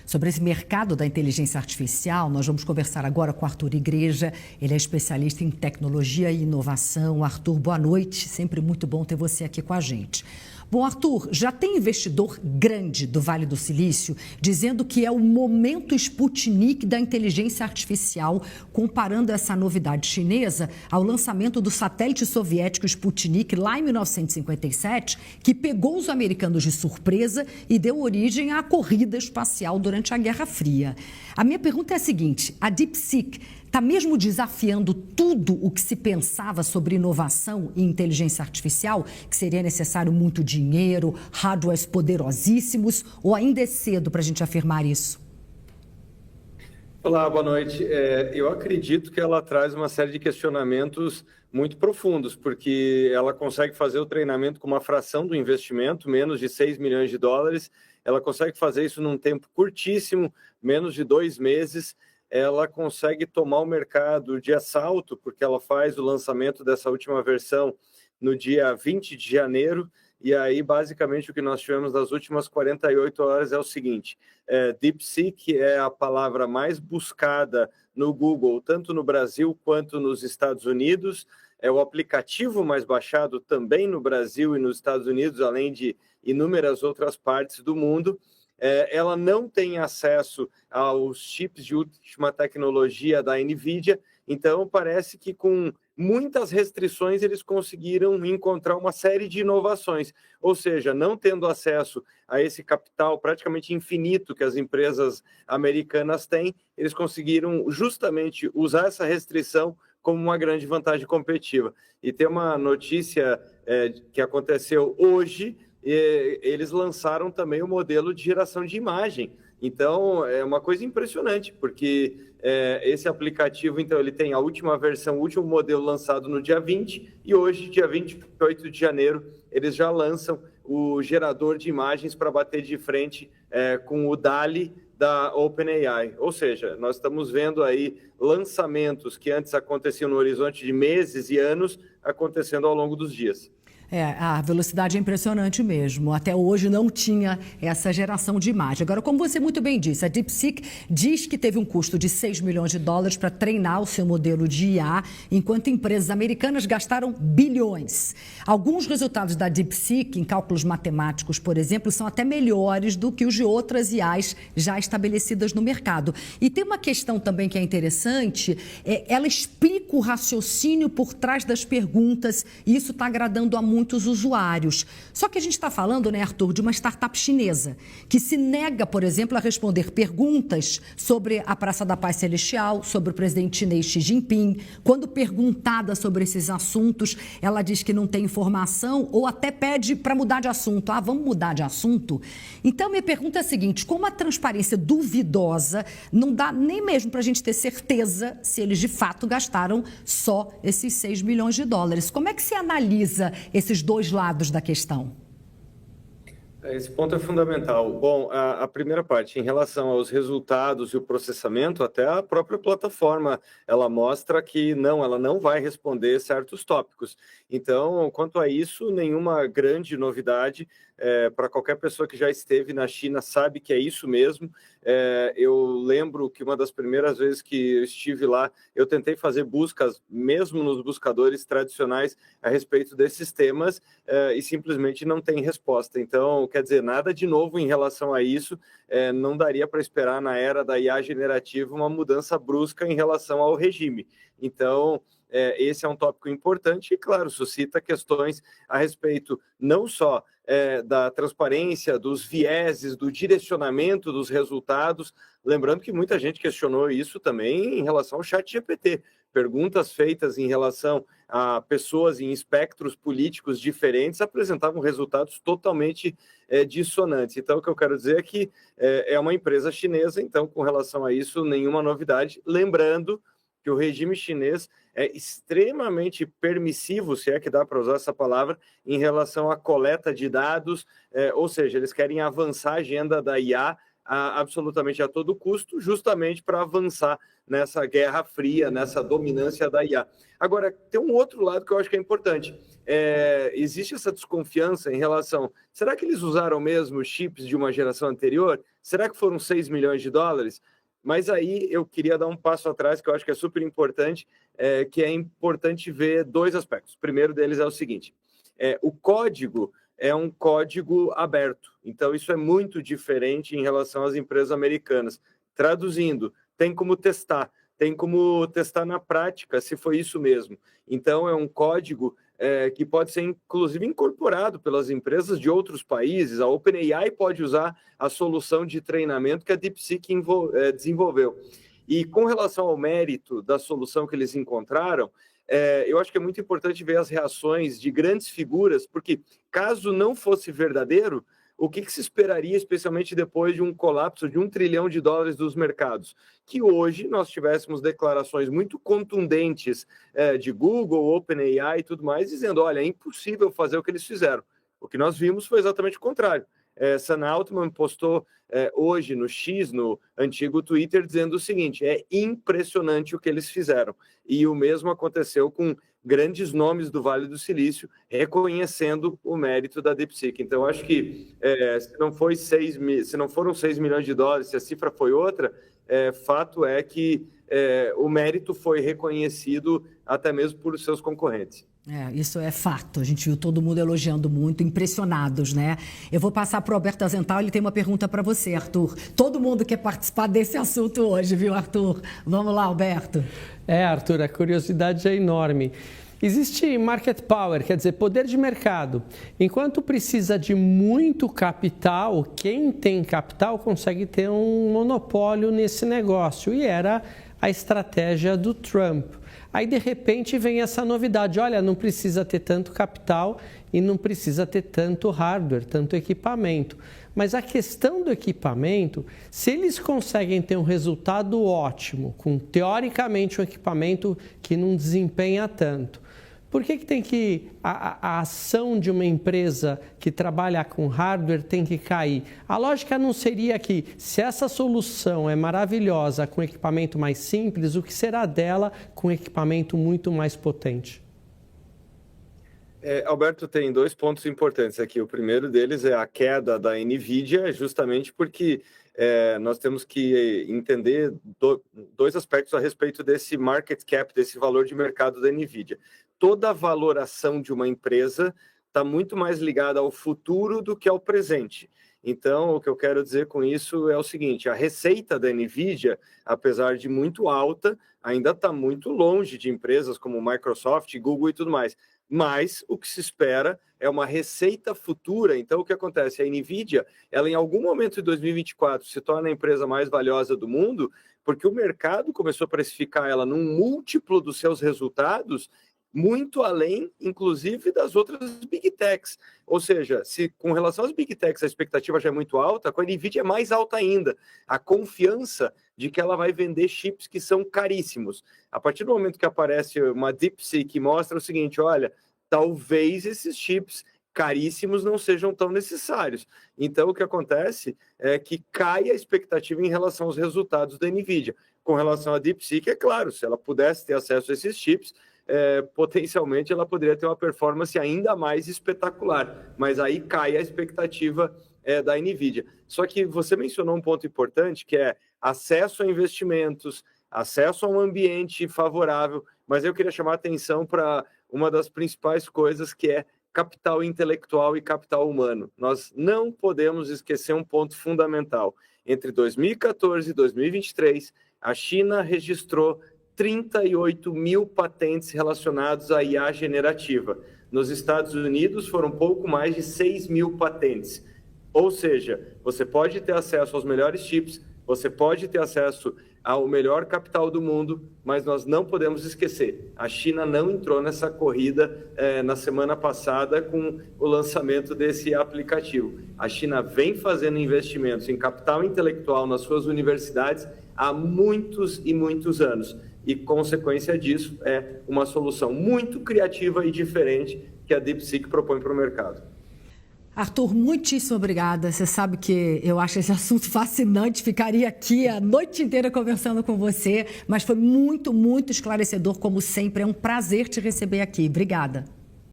Sobre esse mercado da inteligência artificial, nós vamos conversar agora com Arthur Igreja. Ele é especialista em tecnologia e inovação. Arthur, boa noite. Sempre muito bom ter você aqui com a gente. Bom, Arthur, já tem investidor grande do Vale do Silício dizendo que é o momento Sputnik da inteligência artificial, comparando essa novidade chinesa ao lançamento do satélite soviético Sputnik lá em 1957, que pegou os americanos de surpresa e deu origem à corrida espacial durante a Guerra Fria. A minha pergunta é a seguinte: a DeepSeek está mesmo desafiando tudo o que se pensava sobre inovação e inteligência artificial, que seria necessário muito dinheiro, hardwares poderosíssimos, ou ainda é cedo para a gente afirmar isso? Olá, boa noite. Eu acredito que ela traz uma série de questionamentos muito profundos, porque ela consegue fazer o treinamento com uma fração do investimento, menos de 6 milhões de dólares, ela consegue fazer isso num tempo curtíssimo, menos de 2 meses, ela consegue tomar o mercado de assalto, porque ela faz o lançamento dessa última versão no dia 20 de janeiro, e aí, basicamente, o que nós tivemos nas últimas 48 horas é o seguinte: DeepSeek é a palavra mais buscada no Google, tanto no Brasil quanto nos Estados Unidos, é o aplicativo mais baixado também no Brasil e nos Estados Unidos, além de inúmeras outras partes do mundo. Ela não tem acesso aos chips de última tecnologia da NVIDIA, então parece que com muitas restrições eles conseguiram encontrar uma série de inovações, ou seja, não tendo acesso a esse capital praticamente infinito que as empresas americanas têm, eles conseguiram justamente usar essa restrição como uma grande vantagem competitiva. E tem uma notícia que aconteceu hoje: eles lançaram também o modelo de geração de imagem. Então, é uma coisa impressionante, porque esse aplicativo, então, ele tem a última versão, o último modelo lançado no dia 20, e hoje, dia 28 de janeiro, eles já lançam o gerador de imagens para bater de frente com o DALL-E da OpenAI. Ou seja, nós estamos vendo aí lançamentos que antes aconteciam no horizonte de meses e anos, acontecendo ao longo dos dias. A velocidade é impressionante mesmo. Até hoje não tinha essa geração de imagem. Agora, como você muito bem disse, a DeepSeek diz que teve um custo de 6 milhões de dólares para treinar o seu modelo de IA, enquanto empresas americanas gastaram bilhões. Alguns resultados da DeepSeek, em cálculos matemáticos, por exemplo, são até melhores do que os de outras IAs já estabelecidas no mercado. E tem uma questão também que é interessante: ela explica o raciocínio por trás das perguntas, e isso está agradando a muitos usuários. Só que a gente está falando, né, Arthur, de uma startup chinesa que se nega, por exemplo, a responder perguntas sobre a Praça da Paz Celestial, sobre o presidente chinês Xi Jinping. Quando perguntada sobre esses assuntos, ela diz que não tem informação ou até pede para mudar de assunto. Vamos mudar de assunto? Então, minha pergunta é a seguinte: como a transparência duvidosa, não dá nem mesmo para a gente ter certeza se eles de fato gastaram só esses 6 milhões de dólares. Como é que se analisa esses dois lados da questão? Esse ponto é fundamental. Bom, a primeira parte, em relação aos resultados e o processamento, até a própria plataforma, ela mostra que ela não vai responder certos tópicos. Então, quanto a isso, nenhuma grande novidade. Para qualquer pessoa que já esteve na China sabe que é isso mesmo. Eu lembro que uma das primeiras vezes que eu estive lá, eu tentei fazer buscas, mesmo nos buscadores tradicionais, a respeito desses temas, e simplesmente não tem resposta. Então, quer dizer, nada de novo em relação a isso. Não daria para esperar na era da IA generativa uma mudança brusca em relação ao regime. Então, esse é um tópico importante e, claro, suscita questões a respeito não só da transparência, dos vieses, do direcionamento dos resultados. Lembrando que muita gente questionou isso também em relação ao ChatGPT. Perguntas feitas em relação a pessoas em espectros políticos diferentes apresentavam resultados totalmente dissonantes. Então, o que eu quero dizer é que é uma empresa chinesa, então, com relação a isso, nenhuma novidade. Lembrando que o regime chinês é extremamente permissivo, se é que dá para usar essa palavra, em relação à coleta de dados, ou seja, eles querem avançar a agenda da IA absolutamente a todo custo, justamente para avançar nessa guerra fria, nessa dominância da IA. Agora, tem um outro lado que eu acho que é importante. Existe essa desconfiança em relação... Será que eles usaram mesmo chips de uma geração anterior? Será que foram 6 milhões de dólares? Mas aí eu queria dar um passo atrás, que eu acho que é super importante, que é importante ver dois aspectos. O primeiro deles é o seguinte, o código é um código aberto, então isso é muito diferente em relação às empresas americanas. Traduzindo, tem como testar na prática se foi isso mesmo. Então é um código que pode ser inclusive incorporado pelas empresas de outros países. A OpenAI pode usar a solução de treinamento que a DeepSeek desenvolveu. E com relação ao mérito da solução que eles encontraram, eu acho que é muito importante ver as reações de grandes figuras, porque caso não fosse verdadeiro, o que se esperaria, especialmente depois de um colapso de $1 trilhão dos mercados? Que hoje nós tivéssemos declarações muito contundentes de Google, OpenAI e tudo mais, dizendo, olha, é impossível fazer o que eles fizeram. O que nós vimos foi exatamente o contrário. Sam Altman postou hoje no X, no antigo Twitter, dizendo o seguinte, é impressionante o que eles fizeram. E o mesmo aconteceu com grandes nomes do Vale do Silício, reconhecendo o mérito da DeepSeek. Então, acho que se não foram 6 milhões de dólares, se a cifra foi outra, fato é que o mérito foi reconhecido até mesmo por seus concorrentes. Isso é fato. A gente viu todo mundo elogiando muito, impressionados, né? Eu vou passar para o Alberto Azental, ele tem uma pergunta para você, Arthur. Todo mundo quer participar desse assunto hoje, viu, Arthur? Vamos lá, Alberto. Arthur, a curiosidade é enorme. Existe market power, quer dizer, poder de mercado. Enquanto precisa de muito capital, quem tem capital consegue ter um monopólio nesse negócio. E era a estratégia do Trump. Aí, de repente, vem essa novidade. Olha, não precisa ter tanto capital e não precisa ter tanto hardware, tanto equipamento. Mas a questão do equipamento, se eles conseguem ter um resultado ótimo, com, teoricamente, um equipamento que não desempenha tanto, por que tem que a ação de uma empresa que trabalha com hardware tem que cair? A lógica não seria que, se essa solução é maravilhosa com equipamento mais simples, o que será dela com equipamento muito mais potente? Alberto, tem 2 pontos importantes aqui. O primeiro deles é a queda da NVIDIA, justamente porque nós temos que entender 2 aspectos a respeito desse market cap, desse valor de mercado da NVIDIA. Toda a valoração de uma empresa está muito mais ligada ao futuro do que ao presente. Então, o que eu quero dizer com isso é o seguinte, a receita da NVIDIA, apesar de muito alta, ainda está muito longe de empresas como Microsoft, Google e tudo mais. Mas o que se espera é uma receita futura. Então, o que acontece? A NVIDIA, ela em algum momento de 2024 se torna a empresa mais valiosa do mundo, porque o mercado começou a precificar ela num múltiplo dos seus resultados, muito além, inclusive, das outras Big Techs. Ou seja, se com relação às Big Techs a expectativa já é muito alta, com a NVIDIA é mais alta ainda. A confiança de que ela vai vender chips que são caríssimos. A partir do momento que aparece uma DeepSeek que mostra o seguinte, olha, talvez esses chips caríssimos não sejam tão necessários. Então, o que acontece é que cai a expectativa em relação aos resultados da NVIDIA. Com relação à DeepSeek, é claro, se ela pudesse ter acesso a esses chips, potencialmente ela poderia ter uma performance ainda mais espetacular, mas aí cai a expectativa da NVIDIA. Só que você mencionou um ponto importante, que é acesso a investimentos, acesso a um ambiente favorável, mas eu queria chamar a atenção para uma das principais coisas, que é capital intelectual e capital humano. Nós não podemos esquecer um ponto fundamental. Entre 2014 e 2023, a China registrou 38 mil patentes relacionados à IA generativa. Nos Estados Unidos foram pouco mais de 6 mil patentes. Ou seja, você pode ter acesso aos melhores chips, você pode ter acesso ao melhor capital do mundo, mas nós não podemos esquecer, a China não entrou nessa corrida na semana passada com o lançamento desse aplicativo. A China vem fazendo investimentos em capital intelectual nas suas universidades há muitos e muitos anos. E, consequência disso, é uma solução muito criativa e diferente que a DeepSeek propõe para o mercado. Arthur, muitíssimo obrigada. Você sabe que eu acho esse assunto fascinante, ficaria aqui a noite inteira conversando com você, mas foi muito, muito esclarecedor, como sempre. É um prazer te receber aqui. Obrigada.